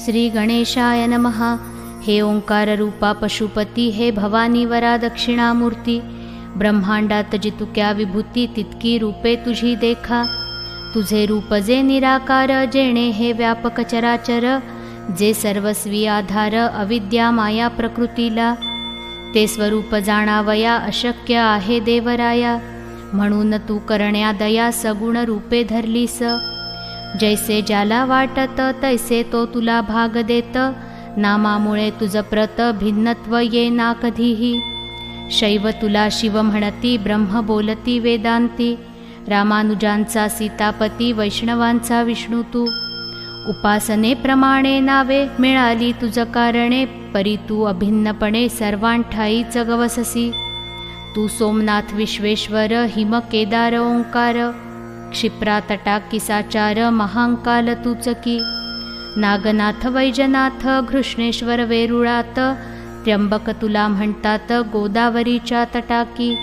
श्री गणेशाय नमः। हे ओंकार रूपा पशुपती, हे भवानी वरा दक्षिणामूर्ती, ब्रह्मांडात जितुक्या विभूती तितकी रूपे तुझी देखा। तुझे रूप जे निराकार, जेणे हे व्यापक चराचर, जे सर्वस्वी आधार अविद्या माया प्रकृतीला, ते स्वरूप जाणावया अशक्य आहे देवराया। म्हणून तू करण्या दया सगुण रूपे धरलीस, जैसे ज्याला वाटत तैसे तो तुला भाग देत। नामामुळे तुझ प्रत भिन्नत्व ये ना कधीही, शैव तुला शिव म्हणती, ब्रह्म बोलती वेदांती। रामानुजांचा सीतापती, वैष्णवांचा विष्णू तू। उपासनेप्रमाणे नावे मिळाली तुझ कारणे, परी तू अभिन्नपणे सर्वांठाईच गवससी। तू सोमनाथ विश्वेश्वर, हिम केदार ओंकार, क्षिप्रा तटाकी साचार, महांकाल तूचकी। नागनाथ वैजनाथ, घृष्णेश्वर वेरुळात, त्र्यंबक तुला म्हणतात गोदावरीच्या तटाकी।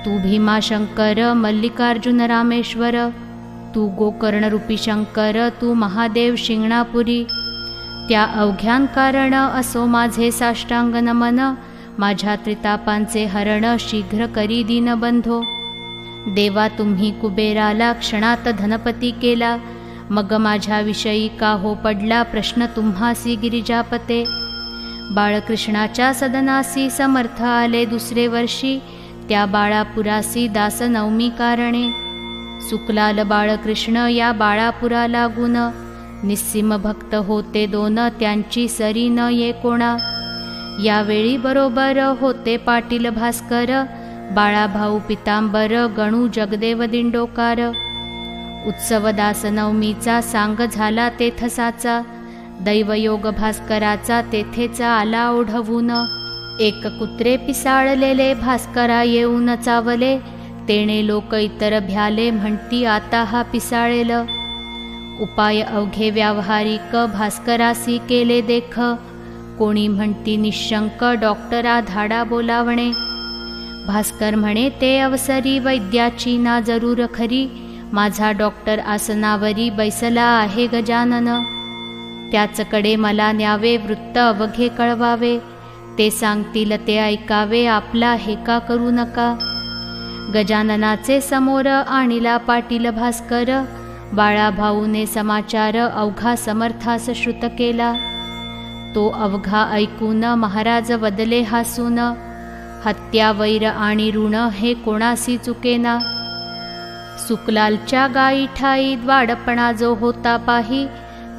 तू भीमाशंकर, मल्लिकार्जुन रामेश्वर, तू गोकर्णरूपी शंकर, तू महादेव शिंगणापुरी। त्या अवघ्यान कारण असो माझे साष्टांग नमन, माझ्या त्रितापांचे हरण शीघ्र करी दीनबंधो। देवा तुम्ही कुबेराला क्षणात धनपती केला, मग माझ्याविषयी का हो पडला प्रश्न तुम्हासी गिरिजापते। बाळकृष्णाच्या सदनासी समर्थ आले दुसरे वर्षी, त्या बाळापुरासी दास नवमी कारणे। सुकलाल बाळकृष्ण या बाळापुरा लागून, निस्सीम भक्त होते दोन त्यांची सरी न ये कोणा। यावेळी बरोबर होते पाटील भास्कर, बाळाभाऊ पितांबर, गणू जगदेव दिंडोकार। उत्सव दास नवमीचा सांग झाला तेथसाचा, दैवयोग भास्कराचा तेथेचा आला ओढवून। एक कुत्रे पिसाळलेले भास्करा येऊन चावले, तेणे लोक इतर भ्याले म्हणती आता हा पिसाळेल। उपाय अवघे व्यावहारिक भास्करासी केले देख, कोणी म्हणती निशंक डॉक्टरा धाडा बोलावणे। भास्कर म्हणे ते अवसरी वैद्याची ना जरूर खरी, माझा डॉक्टर आसनावरी बैसला आहे गजानन। त्याचकडे मला न्यावे वृत्त अवघे कळवावे, ते सांगतील ते ऐकावे आपला हेका करू नका। गजाननाचे समोर आणिला पाटील भास्कर, बाळाभाऊने समाचार अवघा समर्थास श्रुत केला। तो अवघा ऐकून महाराज वदले हासून, हत्या वैर आणि ऋण हे कोणासी चुकेना। सुकलालच्या गाई ठाई द्वाडपणा जो होता पाही,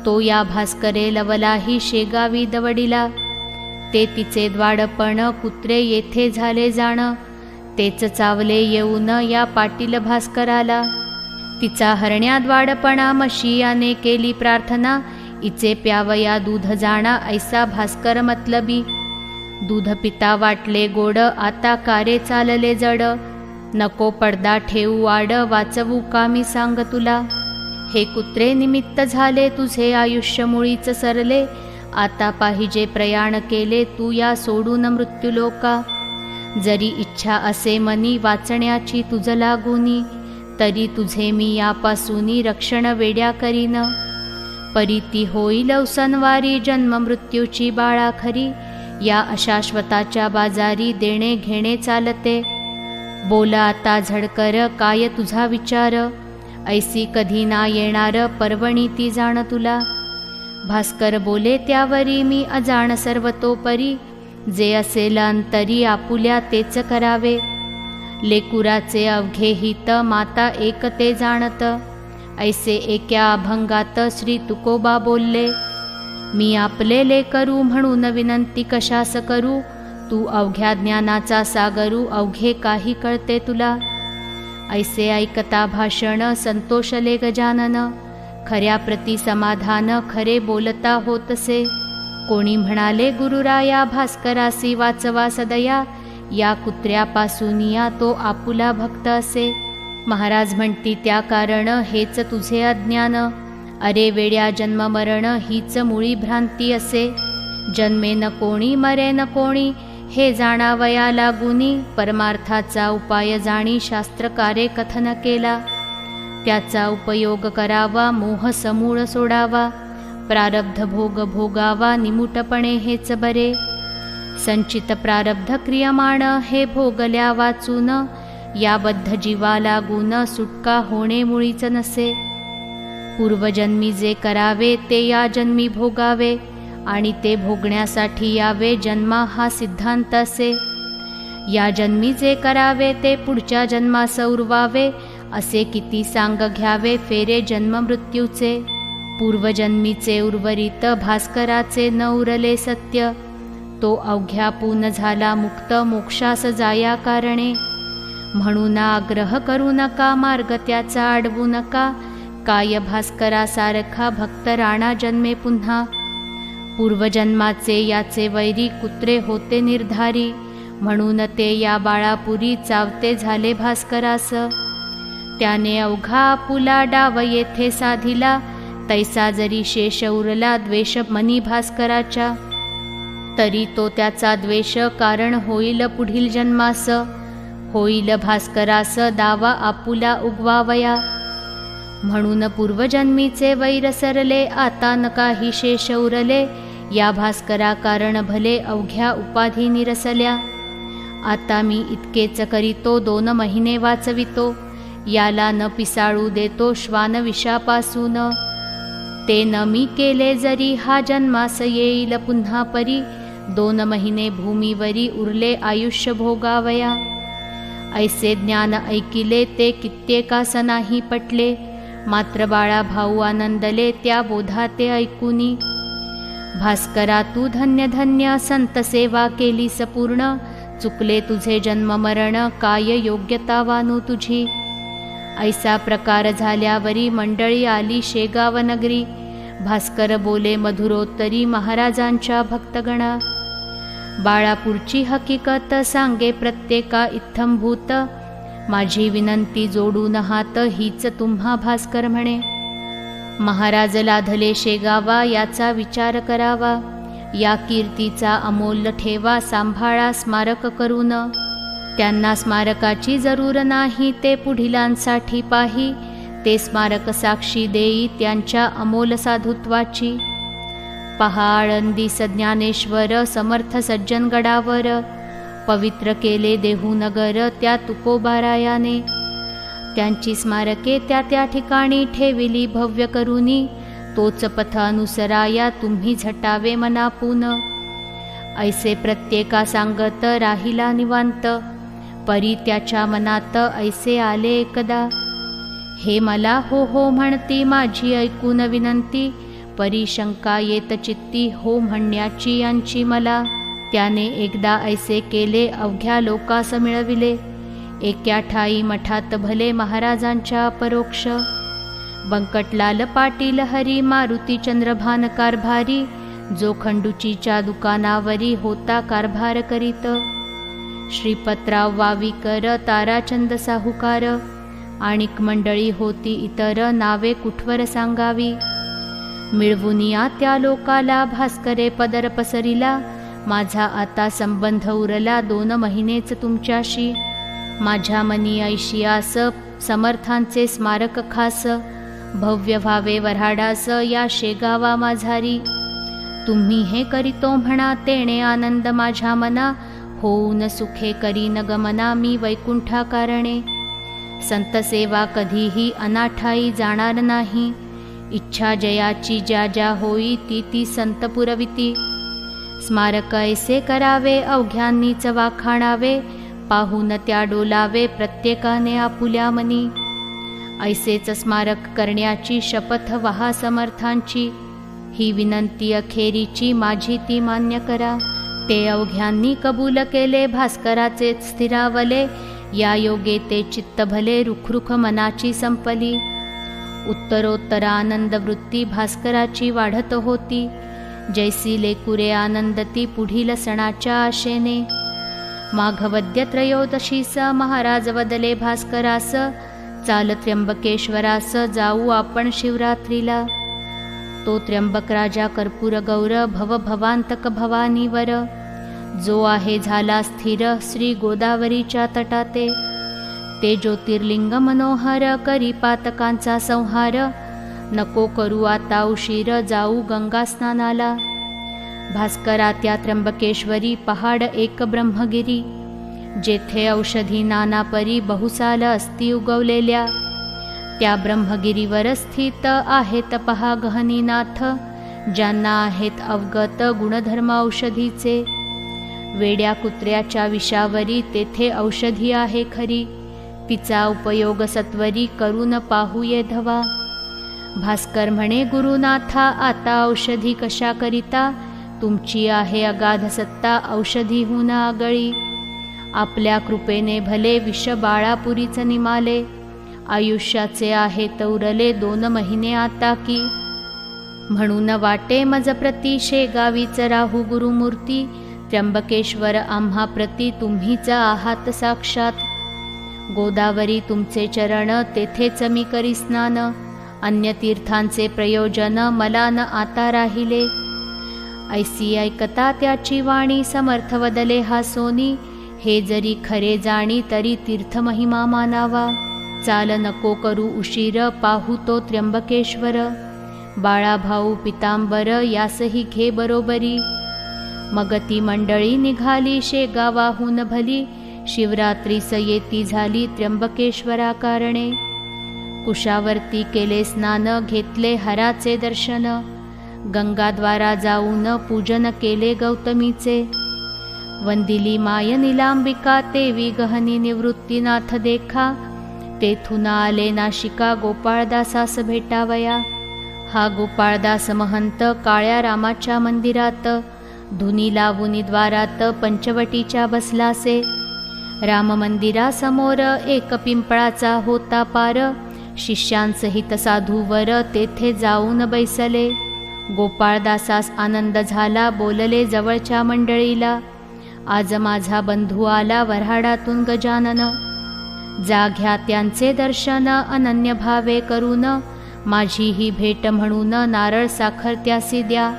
तो या भास्करे लवलाही शेगावी दवडिला। ते तिचे द्वाडपण कुत्रे येथे झाले जाण, तेच चावले येऊन या पाटील भास्कराला। तिचा हरण्या द्वाडपणा मशियाने केली प्रार्थना, इचे प्यावया दूध जाणा ऐसा भास्कर मतलबी। दूध पिता वाटले गोड, आता कारे चालले जड, नको पडदा ठेवू वाड, वाचवू का मी सांग तुला। हे कुत्रे निमित्त झाले तुझे आयुष्य मुळीच सरले, आता पाहिजे प्रयाण केले तू या सोडून मृत्युलोका। जरी इच्छा असे मनी वाचण्याची तुझ लागुनी, तरी तुझे मी यापासूनी रक्षण वेड्या करीन। परीती होईल अवसनवारी जन्म मृत्यूची बाळा खरी, या अशाश्वताच्या बाजारी देणे घेणे चालते। बोला आता झडकर काय तुझा विचार, ऐसी कधी ना येणार पर्वणी ती जाण तुला। भास्कर बोले त्यावरी मी अजाण सर्वतोपरी, जे असेल अंतरी आपुल्या तेच करावे। लेकुराचे अवघे हित माता एक ते जाणत, ऐसे एका अभंगात श्री तुकोबा बोलले। मी आपले लेकरू म्हणून विनंती कशास करू, तू अवघ्या ज्ञानाचा सागरू अवघे काही कळते तुला। ऐसे ऐकता भाषण संतोषले गजानन, खऱ्या प्रती समाधान खरे बोलता होतसे। कोणी म्हणाले गुरुराया भास्करासी वाचवा सदया, या कुत्र्यापासून या तो आपुला भक्त असे। महाराज म्हणती त्या कारण हेच तुझे अज्ञान, अरे वेड्या जन्म मरण हीच मुळी भ्रांती असे। जन्मे न कोणी मरे न कोणी हे जाणावया लागुनी, परमार्थाचा उपाय जाणी शास्त्रकारे कथन केला। त्याचा उपयोग करावा मोह समूळ सोडावा, प्रारब्ध भोग भोगावा निमुटपणे हेच बरे. संचित प्रारब्ध क्रियमाण हे भोगल्या वाचून, याबद्ध जीवा लागून सुटका होणे मुळीच नसे. पूर्वजन्मी जे करावे ते या जन्मी भोगावे, आणि ते भोगण्यासाठी यावे जन्मा हा सिद्धांत असे. या जन्मी जे करावे ते पुढच्या जन्मास उरवावे, असे किती सांग घ्यावे फेरे जन्म मृत्यूचे. पूर्वजन्मीचे उर्वरित भास्कराचे न उरले सत्य, तो अवघ्या पून झाला मुक्त मोक्षास जाया कारणे. म्हणून आग्रह करू नका मार्ग त्याचा अडवू नका, काय भास्करासारखा भक्त राणा जन्मे पुन्हा. पूर्वजन्माचे याचे वैरी कुत्रे होते निर्धारी, म्हणून ते या बाळापुरी चावते झाले भास्करास. त्याने अवघा आपुला डाव येथे साधिला, तैसा जरी शेष उरला द्वेष मनी भास्कराच्या. तरी तो त्याचा द्वेष कारण होईल पुढील जन्मास, होईल भास्करास दावा आपुला उगवावया. म्हणून पूर्वजन्मीचे वैर सरले, आता न काही शेष उरले, या भास्करा कारण भले अवघ्या उपाधी निरसल्या. आता मी इतकेच करीतो 2 महिने वाचवितो, याला न पिसाळू देतो श्वान विषापासून. ते न मी केले जरी हा जन्मास येईल पुन्हा परी, 2 महिने भूमीवरी उरले आयुष्य भोगावया. ऐसे ज्ञान ऐकिले ते कित्येकास नाही पटले, मात्र बाळा भाऊ आनंदले त्या बोधा ते ऐकुनी. भास्करा तू धन्य धन्य संत सेवा केलीस पूर्ण, चुकले तुझे जन्म मरण काय योग्यता वानू तुझी. ऐसा प्रकार झाल्यावरी मंडळी आली शेगाव नगरी, भास्कर बोले मधुरोत्तरी महाराजांच्या भक्तगणा. बाळापूरची हकीकत सांगे प्रत्येका इत्थंभूत, माझी विनंती जोडून हात हीच तुम्हा भास्कर म्हणे. महाराज लाधले शेगावा याचा विचार करावा, या कीर्तीचा अमोल ठेवा सांभाळा स्मारक करून. त्यांना स्मारकाची जरूर नाही ते पुढिलांसाठी पाही, ते स्मारक साक्षी देई त्यांच्या अमोल साधुत्वाची. पहा आळंदी ज्ञानेश्वर समर्थ सज्जन गडावर, पवित्र केले देहू नगर त्या तुकोबारायाने. त्यांची स्मारके त्या त्या ठिकाणी ठेविली भव्य करुनी, तोच पथ अनुसराया तुम्ही झटावे मनापून. ऐसे प्रत्येका सांगत राहिला निवांत, परी त्याच्या मनात ऐसे आले एकदा. हे मला हो हो म्हणती माझी ऐकून विनंती, परी शंका येत चित्ती हो म्हणण्याची यांची मला. त्याने एकदा ऐसे केले अवघ्या लोकास मिळविले, एका ठाई मठात भले महाराजांच्या परोक्ष. बंकटलाल पाटील हरी मारुती चंद्रभान कारभारी, जो खंडूचीच्या दुकानावरी होता कारभार करीत. श्रीपतराव वावीकर ताराचंद साहुकार, आणिक मंडळी होती इतर नावे कुठवर सांगावी. मिळवुनिया त्या लोकाला भास्करे पदर पसरिला, माझा आता संबंध उरला 2 महिनेच तुमच्याशी. माझ्या मनी ऐशियास समर्थांचे स्मारक खास, भव्य व्हावे वऱ्हाडास या शेगावा माझारी. तुम्ही हे करीतो म्हणा तेणे आनंद माझ्या मना, होऊन सुखे करीन गमना मी वैकुंठा कारणे. संत सेवा कधीही अनाठाई जाणार नाही, इच्छा जयाची ज्या ज्या होई ती ती संत पुरविती. स्मारक ऐसे करावे अवघ्यांनीच वाखाणावे, पाहून त्या डोलावे प्रत्येकाने आपुल्या मनी. ऐसेच स्मारक करण्याची शपथ वहा समर्थांची, ही विनंती अखेरीची माझी ती मान्य करा. ते अवघ्यांनी कबूल केले भास्कराचे स्थिरावले, या योगे ते चित्त भले रुखरुख मनाची संपली. उत्तरोत्तर आनंद वृत्ती भास्कराची वाढत होती, जैसी लेकुरे आनंदती पुढील सणाच्या आशेने. माघवद्य त्रयोदशीस महाराज वदले भास्करास, चाल त्र्यंबकेश्वरास जाऊ आपण शिवरात्रीला. तो त्र्यंबक राजा कर्पूर गौर भव भवांतक भवानीवर, जो आहे झाला स्थिर श्री गोदावरीच्या तटाते. ते ज्योतिर्लिंग मनोहर करी पातकांचा संहार, नको करू आता उशीर, जाऊ गंगा स्नानाला. भास्करा त्या त्र्यंबकेश्वरी, पहाड एक ब्रह्मगिरी. जेथे औषधी नाना परी, बहुसाल असती उगवलेल्या. त्या ब्रह्मगिरीवर स्थित आहेत पहा गहनीनाथ, ज्यांना आहेत अवगत गुणधर्म औषधीचे. वेड्या कुत्र्याच्या विषावरी, तेथे औषधी आहे खरी. तिचा उपयोग सत्वरी, करून पाहूये धवा. भास्कर म्हणे गुरुनाथा, आता औषधी कशा करिता. तुमची आहे अगाध सत्ता, औषधीहून आगळी. आपल्या कृपेने भले, विष बाळापुरीच निमाले. आयुष्याचे आहे उरले 2 महिने आता की. म्हणून वाटे मज प्रती, शेगावीच राहू गुरुमूर्ती. त्र्यंबकेश्वर आम्हा प्रती, तुम्हीच आहात साक्षात. गोदावरी तुमचे चरण, तेथेच मी करी स्नान. अन्य तीर्थांचे प्रयोजन, मला न आता राहिले. ऐसी ऐकता त्याची वाणी, समर्थ वदले हा सोनी. हे जरी खरे जाणी, तरी तीर्थ महिमा मानावा. चाल नको करू उशीर, पाहू तो त्र्यंबकेश्वर. बाळाभाऊ पितांबर, यासही घे बरोबरी. मग ती मंडळी निघाली, शेगावाहून भली. शिवरात्रीस येती झाली, त्र्यंबकेश्वरा कारणे. कुशावरती केले स्नान, घेतले हराचे दर्शन. गंगाद्वारा जाऊन पूजन केले गौतमीचे. वंदिली माय निलांबिका, तेवी गहनी निवृत्तीनाथ देखा. तेथून आले नाशिका, गोपाळदासास भेटावया. हा गोपाळदास महंत, काळ्या रामाच्या मंदिरात. धुनी लावूनी द्वारात, पंचवटीच्या बसलासे. राम मंदिरासमोर एक पिंपळाचा होता पार. शिष्यांसहित साधूवर, तेथे जाऊन बैसले. गोपाळदासास आनंद झाला, बोलले जवळच्या मंडळीला. आज माझा बंधू आला वऱ्हाडातून गजानन. जा घ्या त्यांचे दर्शन, अनन्य भावे करून. माझी ही भेट म्हणून, नारळ साखर त्यासी द्या.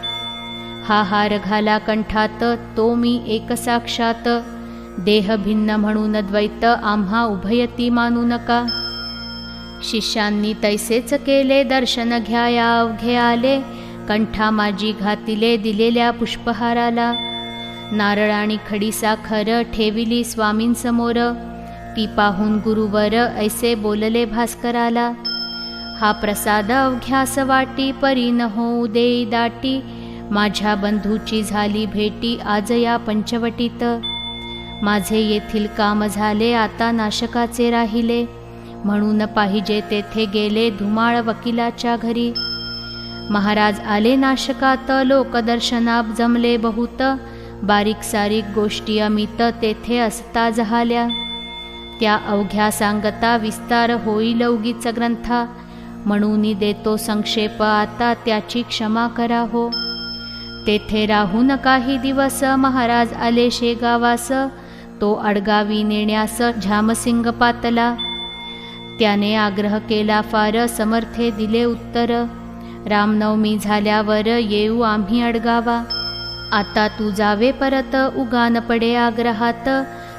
हा हार घाला कंठात, तो मी एक साक्षात. देह भिन्न म्हणून द्वैत, आम्हा उभयती मानू नका. शिष्यांनी तैसेच केले, दर्शन घ्याया अवघे आले. कंठा माझी घातिले, दिलेल्या पुष्पहाराला. नारळ आणि खडी साखर ठेविली स्वामींसमोर. ती पाहून गुरुवर ऐसे बोलले भास्कराला. हा प्रसाद अवघ्यास वाटी, परी न होऊ देई दाटी. माझ्या बंधूची झाली भेटी, आज या पंचवटीत. माझे येथील काम झाले, आता नाशकाचे राहिले. म्हणून पाहिजे तेथे गेले, धुमाळ वकिलाच्या घरी. महाराज आले नाशकात, लोकदर्शनाप जमले बहुत. बारीक सारीक गोष्टी अमित, तेथे असता झाल्या. त्या अवघ्या सांगता, विस्तार होईल उगीच ग्रंथा. म्हणून देतो संक्षेप आता, त्याची क्षमा करा हो. तेथे राहून काही दिवस, महाराज आले शेगावास. तो अडगावी नेण्यास झामसिंग पातला. त्याने आग्रह केला फार, समर्थे दिले उत्तर. रामनवमी झाल्यावर येऊ आम्ही अडगावा. आता तू जावे परत, उगान पडे आग्रहात.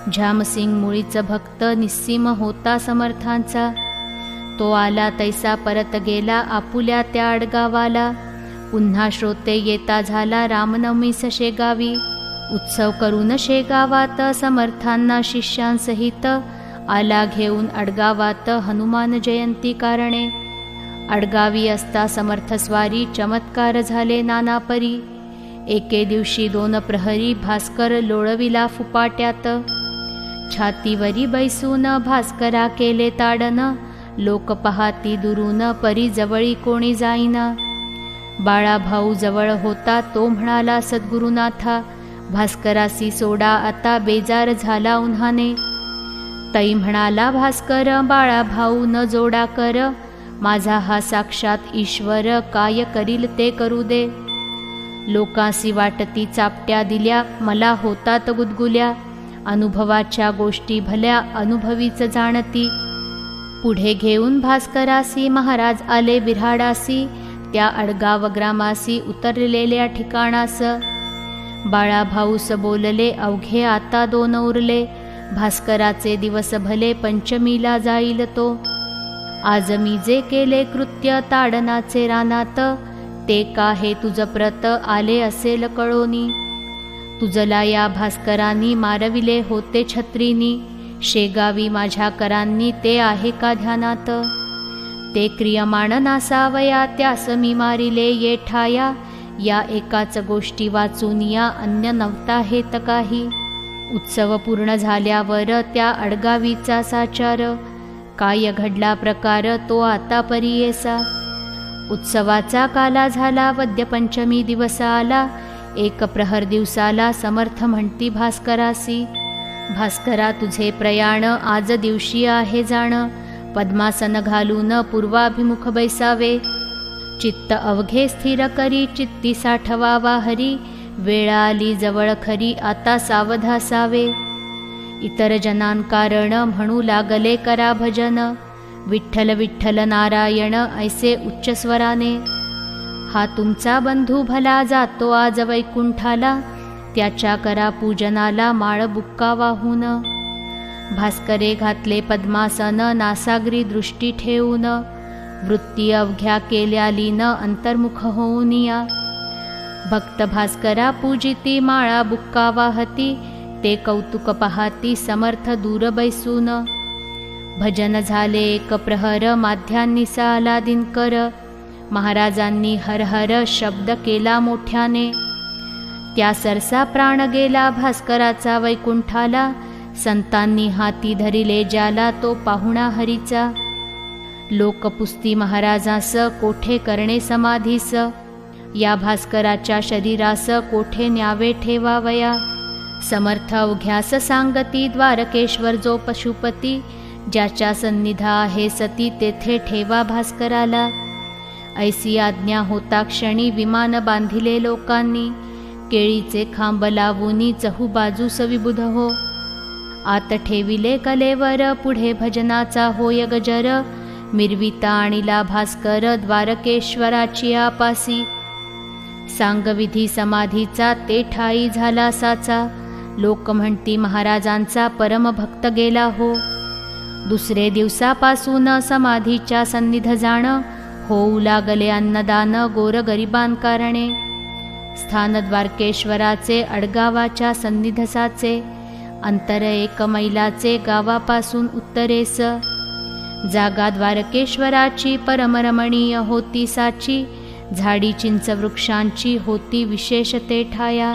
झामसिंग मुळीच भक्त, निस्सीम होता समर्थांचा. तो आला तैसा परत गेला, आपुल्या त्या अडगावाला. पुन्हा श्रोते येता झाला, रामनवमीस शेगावी. उत्सव करून शेगावात, समर्थांना शिष्यांसहित. आला घेऊन अडगावात, हनुमान जयंती कारणे. अडगावी असता समर्थस्वारी, चमत्कार झाले नानापरी. एके दिवशी 2 प्रहरी, भास्कर लोळविला फुपाट्यात. छातीवरी बैसून भास्करा केले ताडन. लोक पाहाती दुरून, परी जवळी कोणी जाईना. बाळाभाऊ जवळ होता, तो म्हणाला सद्गुरुनाथा. भास्करासी सोडा आता, बेजार झाला उन्हाने. तै म्हणाला भास्कर, बाळाभाऊ न जोडा कर. माझा हा साक्षात ईश्वर, काय करील ते करू दे. लोकांसी वाटती चापट्या दिल्या, मला होतात गुदगुल्या. अनुभवाच्या गोष्टी भल्या, अनुभवीच जाणती. पुढे घेऊन भास्करासी, महाराज आले बिऱ्हाडासी. त्या अडगाव ग्रामासी, उतरलेल्या ठिकाणास. बाळाभाऊस बोलले, अवघे आता 2 उरले. भास्कराचे दिवस भले, पंचमीला जाईल तो. आज मी जे केले कृत्य ताडनाचे रानात, ते का हे तुझ प्रत आले असेल कळोनी. तुझला या भास्करांनी मारविले होते छत्रीनी, शेगावी माझ्या करांनी ते आहे का ध्यानात. ते क्रियमाण नासावया त्यास मी मारिले ये ठाया, या एकाच गोष्टी वाचून या अन्य नव्हता हेत काही. उत्सव पूर्ण झाल्यावर त्या अडगावीचा साचार, काय घडला प्रकार तो आता परियेसा. उत्सवाचा काला झाला वद्यपंचमी दिवस आला, एक प्रहर दिवसाला समर्थ म्हणती भास्करासी. भास्करा तुझे प्रयाण आज दिवशी आहे जाण, पद्मासन घालून पूर्वाभिमुख बैसावे. चित्त अवघे स्थिर करी चित्ती साठवावा हरी, वेळ आली जवळ खरी आता सावधासावे. इतर जनांकारण म्हणू लागले करा भजन, विठ्ठल विठ्ठल नारायण ऐसे उच्च स्वराने. हा तुमचा बंधू भला जातो आज वैकुंठाला, त्याच्या करा पूजनाला माळ बुक्का वाहून. भास्करे घातले पद्मासन नासागरी दृष्टी ठेवून, वृत्ती अवघ्या केल्या लीन अंतर्मुख होऊन या. भक्त भास्करा पूजिती माळा बुक्का वाहती, ते कौतुक पाहाती समर्थ दूर बैसून. भजन झाले एक प्रहर माध्यान्निसा आला दिनकर, महाराजांनी हर हर शब्द केला मोठ्याने. त्या सरसा प्राण गेला भास्कराचा वैकुंठाला, संतांनी हाती धरिले ज्याला तो पाहुणा हरीचा. लोकपुस्ती महाराजास कोठे करणे समाधीस, या भास्कराच्या शरीरास कोठे न्यावे ठेवावया. समर्थ अवघ्यास सांगती द्वारकेश्वर जो पशुपती, ज्याच्या सन्निधा आहे सती तेथे ठेवा भास्कराला. ऐसी आज्ञा होता क्षणी विमान बांधिले लोकांनी, केळीचे खांब लावूनी चहूबाजूस विबुध हो. आत ठेविले कलेवर पुढे भजनाचा होय गजर, मिरविता आणिला भास्कर द्वारकेश्वराची आपासी. सांगविधी समाधीचा ते ठाई झाला साचा, लोक म्हणती महाराजांचा परमभक्त गेला हो. दुसरे दिवसापासून समाधीच्या सन्निध जाण, होऊ लागले अन्नदान गोरगरिबांकारणे. स्थान द्वारकेश्वराचे अडगावाच्या सन्निधसाचे, अंतर 1 मैलाचे गावापासून उत्तरेस. जागा द्वारकेश्वराची परमरमणीय होती साची, झाडी चिंच वृक्षांची होती विशेष ते ठाया.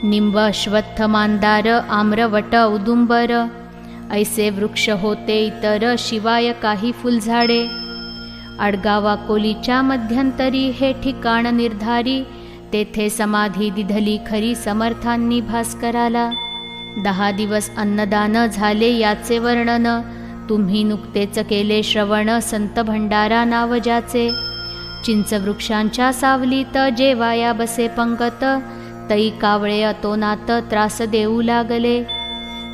निंब अश्वत्थ मांदार आम्रवट औदुंबर, ऐसे वृक्ष होते इतर शिवाय काही फुलझाडे. अडगाव अकोलीच्या मध्यंतरी हे ठिकाण निर्धारी, तेथे समाधी दिधली खरी समर्थांनी भास्कराला. 10 दिवस अन्नदान झाले याचे वर्णन, तुम्ही नुकतेच केले श्रवण संत भंडारा नाव ज्याचे. चिंच वृक्षांच्या सावलीत जेवाया बसे पंगत, तई कावळे अतोनात त्रास देऊ लागले.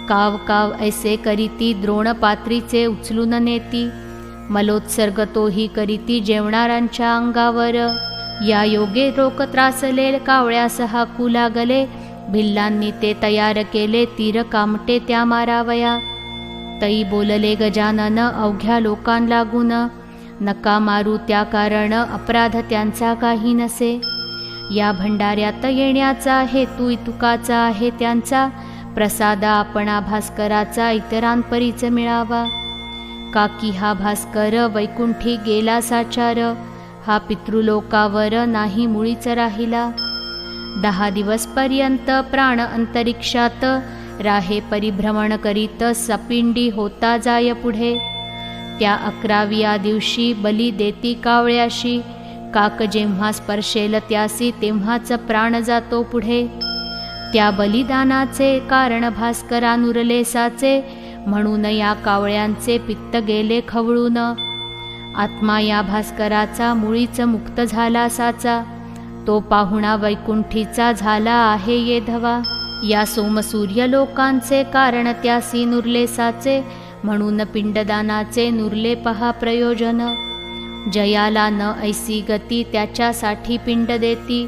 काव काव ऐसे करीती द्रोणपात्रीचे उचलून नेती, मलोत्सर्ग तोही करीती जेवणाऱ्यांच्या अंगावर. या योगे रोक त्रासले कावळ्यास हाकू लागले, भिल्लांनी ते तयार केले तीर कामटे त्या मारावया. तई बोलले गजानन अवघ्या लोकां लागून, नका मारू त्या कारण अपराध त्यांचा काही नसे. या भंडाऱ्यात येण्याचा हेतू इतुकाचा आहे त्यांचा, प्रसाद आपणा भास्कराचा इतरांपरीच मिळावा. काकी हा भास्कर वैकुंठी गेला साचार, हा पितृलोकावर नाही मुळीच राहिला. 10 दिवस पर्यंत प्राण अंतरिक्षात राहे परिभ्रमण करीत सपिंडी होता जाय पुढे. त्या 11व्या दिवशी बली देती कावळ्याशी, काक जेव्हा स्पर्शेल त्यासी तेव्हाच प्राण जातो पुढे. त्या बलिदानाचे कारण भास्करानुरले साचे, म्हणून या कावळ्यांचे पित्त गेले खवळून. आत्मा या भास्कराचा मुळीच मुक्त झाला साचा, तो पाहुणा वैकुंठीचा झाला आहे ये धवा. या सोमसूर्य लोकांचे कारण त्यासी नुरले साचे, म्हणून पिंडदानाचे नुरले पहा प्रयोजन. जयाला न ऐसी गती त्याच्यासाठी पिंड देती,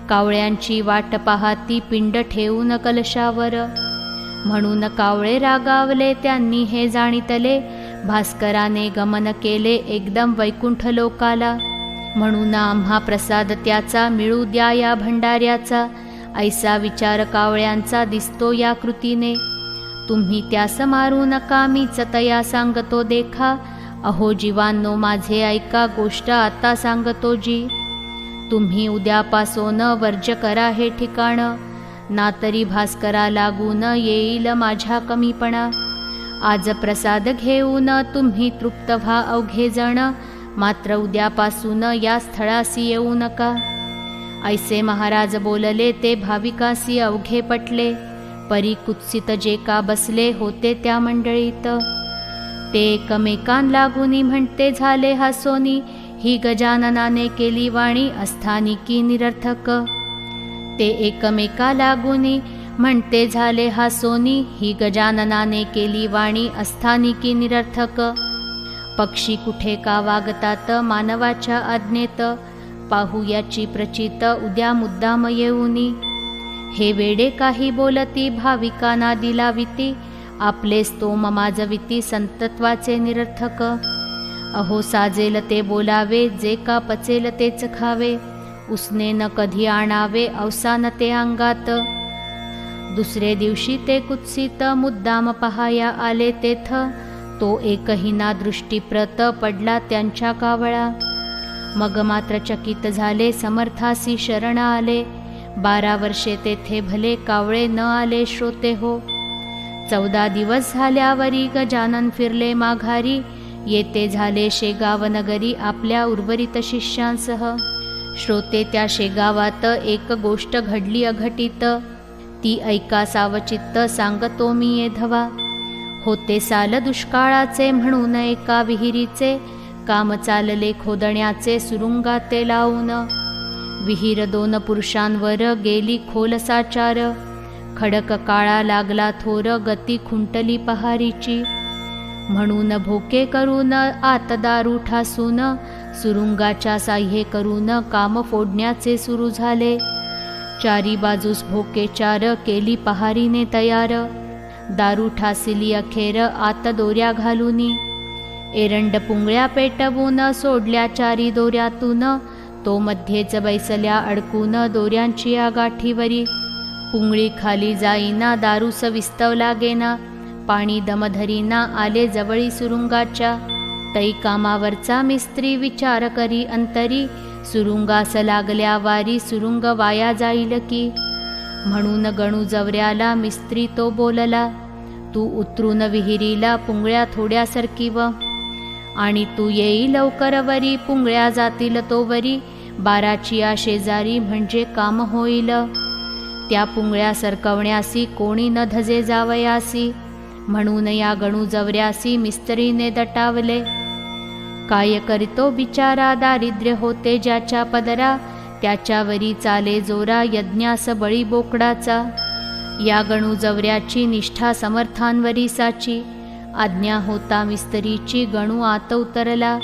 कावळ्यांची वाट पाहाती पिंड ठेवून कलशावर. म्हणून कावळे रागावले त्यांनी हे जाणितले, भास्कराने गमन केले एकदम वैकुंठ लोकाला. म्हणून आम्हा प्रसाद त्याचा मिळू द्या या भंडाऱ्याचा. ऐसा विचार कावळ्यांचा दिसतो या कृतीने. तुम्ही त्यास मारू नका मीच तया सांगतो देखा. अहो जीवांनो माझे ऐका गोष्ट आता सांगतो जी. तुम्ही उद्यापासून वर्ज करा हे ठिकाण. ना तरी भास्करा लागून येईल माझ्या कमीपणा. आज प्रसाद घेऊन तुम्ही तृप्त व्हा अवघे जण. मात्र उद्यापासून या स्थळासी येऊ नका. ऐसे महाराज बोलले ते भाविकासी अवघे पटले. परी कुत्सित जे का बसले होते त्या मंडळीत. ते एकमेकां लागुनी म्हणते झाले हासोनी. ही गजाननाने केली वाणी अस्थानिकी निरर्थक. ते एकमेका लागुनी म्हणते झाले हासोनी. ही गजाननाने केली वाणी अस्थानिकी निरर्थक. पक्षी कुठे का वागतात मानवाच्या आज्ञेत. पाहू याची प्रचित उद्या मुद्दाम येऊनी. हे वेडे काही बोलती भाविकांना दिलाविती. आपले स्तोम माजविती संतत्वाचे निरर्थक. अहो साजेल ते बोलावे जे का पचेल तेच खावे. उसने न कधी आणावे अवसान ते अंगात. दुसरे दिवशी ते कुत्सित मुद्दाम पहाया आले तेथ. तो एकही ना दृष्टीप्रत पडला त्यांच्या कावळा. मग मात्र चकित झाले समर्थासी शरण आले. 12 वर्षे तेथे भले कावळे न आले श्रोते हो. 14 दिवस झाल्यावरी गजानन फिरले माघारी. येते झाले शेगाव नगरी आपल्या उर्वरित शिष्यांसह. श्रोते त्या शेगावात एक गोष्ट घडली अघटित. ती ऐका सावचित्त सांगतो मी येधवा. होते साल दुष्काळाचे म्हणून एका विहिरीचे. काम चालले खोदण्याचे सुरुंगाते लावून. विहीर 2 पुरुषांवर गेली खोल साचार. खडक काळा लागला थोर गती खुंटली पहारीची. म्हणून भोके करून आत दारू ठासून. सुरुंगाच्या साह्ये करून काम फोडण्याचे सुरू झाले. चारी बाजूस भोके 4 केली पहारीने तयार. दारू ठासिली अखेर आत दोऱ्या घालूनी. एरंड पुंगळ्या पेटवून सोडल्या 4 दोऱ्यातून. तो मध्येच बैसल्या अडकून दोऱ्यांची या गाठीवरी. पुंगळी खाली जाईना दारूस विस्तव लागेना. पाणी दमधरीना आले जवळी सुरुंगाच्या. तै कामावरचा मिस्त्री विचार करी अंतरी. सुरुंगास लागल्या वारी सुरुंग वाया जाईल की. म्हणून गणू जवऱ्याला मिस्त्री तो बोलला. तू उतरून विहिरीला पुंगळ्या थोड्या सरकीव. आणि तू येई लवकर वरी पुंगळ्या जातील तो वरी. 12ची या शेजारी म्हणजे काम होईल. त्या पुंगळ्या सरकवण्यासी कोणी न धजे जावयासी. म्हणून या गणू जवऱ्यासी मिस्त्रीने दटावले. काय करीतो बिचारा दारिद्र्य होते ज्याच्या पदरा. त्याच्यावरी चाले जोरा यज्ञास बळी बोकडाचा. या गणू जवऱ्याची निष्ठा समर्थांवरी साची. आज्ञा होता मिस्त्रीची गणू आत उतरला.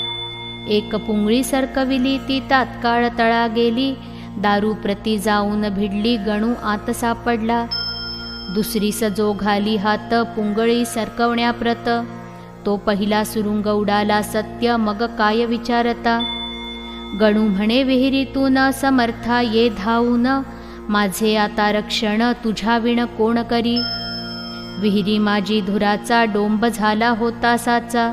एक पुंगळी सरकविली ती तात्काळ तळा गेली. दारू प्रती जाऊन भिडली गणू आत सापडला. दुसरी सजो घाली हात पुंगळी सरकवण्याप्रत. तो पहिला सुरुंग उडाला सत्य मग काय विचारता. गणू म्हणे विहिरीतून समर्था ये धावून. माझे आता रक्षण तुझ्या विण कोण करी. विहिरी माझी धुराचा डोंब झाला होता साचा.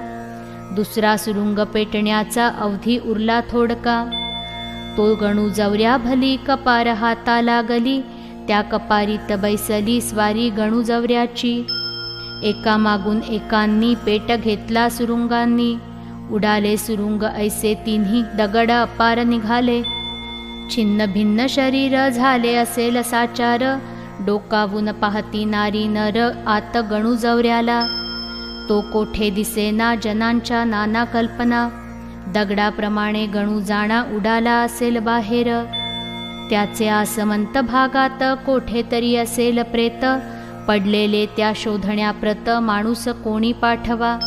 दुसरा सुरुंग पेटण्याचा अवधी उरला थोडका. तो गणू जवऱ्या भली कपार हाता लागली. त्या कपारीत बैसली स्वारी गणू जवऱ्याची. एका मागून एकांनी पेट घेतला सुरुंगांनी. उडाले सुरुंग ऐसे 3 दगड अपार निघाले. छिन्न भिन्न शरीर झाले असेल साचार. डोकावून पाहती नारी नर आत गणू जवऱ्याला. तो कोठे दिसेना जनांच्या नाना कल्पना. दगडाप्रमाणे गणू जाणा उडाला असेल बाहेर. त्याचे आसमंत भागात कोठे तरी असेल प्रेत. पडलेले त्या शोधण्याप्रत माणूस कोणी पाठवा.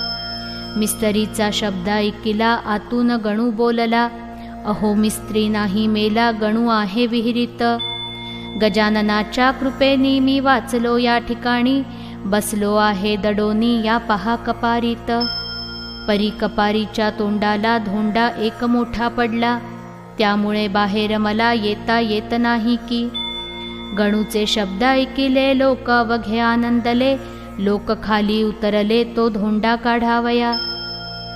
मिस्त्रीचा शब्द ऐकिला आतून गणू बोलला. अहो मिस्त्री नाही मेला गणू आहे विहिरीत. गजाननाच्या कृपेनी मी वाचलो या ठिकाणी. बसलो आहे दडोनी या पहा कपारीत. परी कपारीच्या तोंडाला धोंडा एक मोठा पडला, त्यामुळे बाहेर मला येता येत नाही की. गणूचे शब्द ऐकिले लोक अवघे आनंदले, लोक खाली उतरले तो धोंडा काढावया.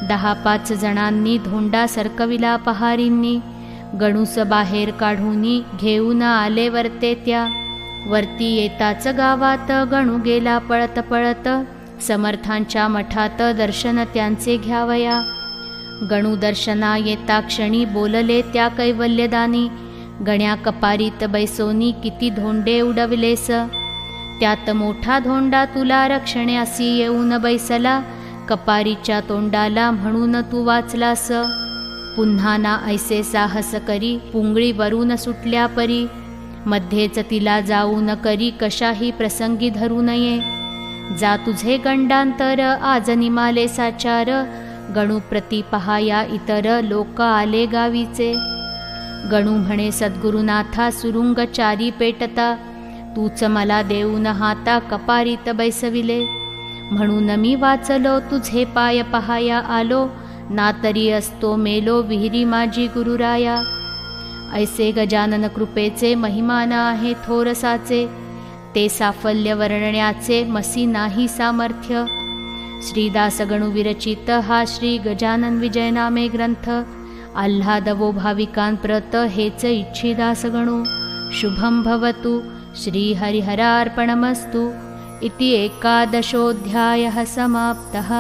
10-5 जणांनी धोंडा सरकविला पहारींनी. गणूस बाहेर काढूनी घेऊन आले वरते त्या. वरती येताच गावात गणू गेला पळत पळत, समर्थांच्या मठात दर्शन त्यांचे घ्यावया. गणू दर्शना येता क्षणी बोलले त्या कैवल्यदानी, गण्या कपारीत बैसोनी किती धोंडे उडविलेस. त्यात मोठा धोंडा तुला रक्षण्यासी येऊन बैसला, कपारीच्या तोंडाला म्हणून तू वाचलास. पुन्हा ना ऐसे साहस करी, पुंगळी वरून सुटल्या परी. मध्येच तिला जाऊ न करी, कशाही प्रसंगी धरू नये. जा तुझे गंडांतर आज निमाले साचार, गणू प्रति पहाया इतर लोक आले गावीचे. गणू म्हणे सद्गुरुनाथा सुरुंग चारी पेटता, तूच मला देऊन हाता कपारीत बैसविले. म्हणून मी वाचलो तुझे पाय पहाया आलो, ना तरी असतो मेलो विहिरी माझी गुरुराया. ऐसे गजानन कृपेचे महिमान आहे थोरसाचे, ते साफल्य वर्णण्याचे मसी नाही सामर्थ्य. श्रीदास गणू विरचित हा श्री गजानन विजय नामे ग्रंथ, आल्हादवो भाविकांप्रत हेच इच्छिदास गणू. शुभं भवतु. श्री हरिहरार्पणमस्तु. इति 11ोऽध्यायः समाप्तः.